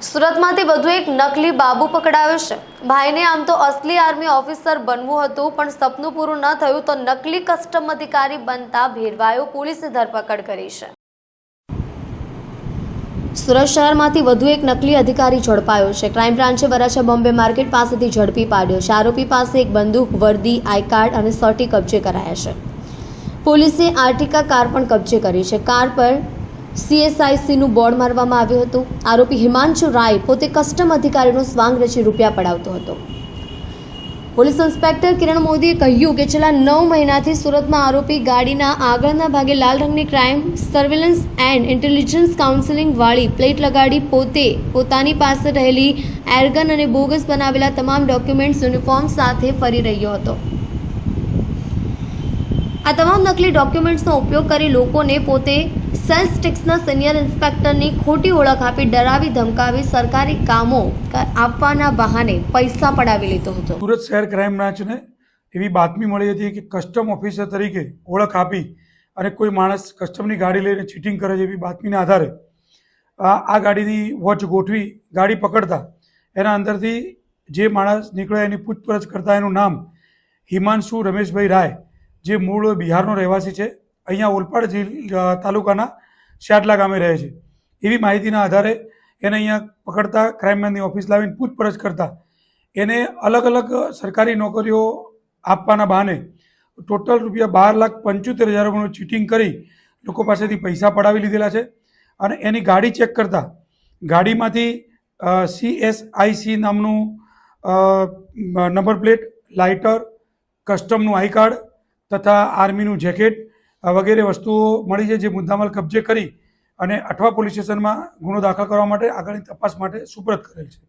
સુરતમાંથી વધુ એક નકલી બાબુ પકડાયો છે। ભાઈને આમ તો અસલી આર્મી ઓફિસર બનવું હતું, પણ સપનું પૂરું ન થયું તો નકલી કસ્ટમ અધિકારી બનતા ભેરવાયો। પોલીસે ધરપકડ કરી છે। સુરત શહેરમાંથી વધુ એક નકલી અધિકારી ઝડપાયો છે। ક્રાઇમ બ્રાન્ચે વરાછા બોમ્બે માર્કેટ પાસેથી ઝડપી પાડ્યો છે। આરોપી પાસે એક બંદૂક, વર્દી, આઈ કાર્ડ અને સર્ટી કબજે કરાયા છે। પોલીસે આર્ટિકા કાર પણ કબજે કરી છે। કાર પર CSICનું બોર્ડ મારવામાં આવ્યું હતું। આરોપી હિમાંશુ રાય પોતે કસ્ટમ અધિકારીનો સ્વાંગ રચી રૂપિયા પડાવતો હતો। પોલીસ ઇન્સ્પેક્ટર કિરણ મોદીએ કહ્યું કે છેલ્લા 9 મહિનાથી સુરતમાં આરોપી ગાડીના આગળના ભાગે લાલ રંગની crime surveillance and intelligence counselling વાળી પ્લેટ લગાડી પોતાની પાસે રહેલી એરગન અને બોગસ બનાવેલા તમામ ડોક્યુમેન્ટ્સ યુનિફોર્મ સાથે ફરી રહ્યો હતો। આ તમામ નકલી ડોક્યુમેન્ટ્સનો ઉપયોગ કરી લોકોને પોતે સેલ્સ ટેક્સના સિનિયર ઇન્સ્પેક્ટરની ખોટી ઓળખ આપી ડરાવી ધમકાવી સરકારી કામો આપવાના બહાને પૈસા પડાવી લીધો હતો। સુરત શહેર ક્રાઇમ બ્રાન્ચને એવી બાતમી મળી હતી કે કસ્ટમ ઓફિસર તરીકે ઓળખ આપી અને કોઈ માણસ કસ્ટમની ગાડી લઈને ચીટિંગ કરે છે, એવી બાતમીના આધારે આ ગાડીની વોચ ગોઠવી ગાડી પકડતા એના અંદરથી જે માણસ નીકળ્યો એની પૂછપરછ કરતા એનું નામ હિમાંશુ રમેશભાઈ રાય, જે મૂળ બિહારનો રહેવાસી છે, અહીંયા ઓલપાડ તાલુકાના શાટલા ગામે રહે છે, એવી માહિતીના આધારે એને અહીંયા પકડતા ક્રાઇમબ્રાન્ચની ઓફિસ લાવીને પૂછપરછ કરતા એને અલગ અલગ સરકારી નોકરીઓ આપવાના બહાને ટોટલ ₹12,75,000 ચીટિંગ કરી લોકો પાસેથી પૈસા પડાવી લીધેલા છે। અને એની ગાડી ચેક કરતા ગાડીમાંથી CSIC નામનું નંબર પ્લેટ, લાઇટર, કસ્ટમનું આઈ કાર્ડ તથા આર્મીનું જેકેટ વગેરે વસ્તુઓ મળી છે, જે મુદ્દામાલ કબજે કરી અને અઠવા પોલીસ સ્ટેશનમાં ગુનો દાખલ કરવા માટે આગળની તપાસ માટે સુપરત કરેલ છે।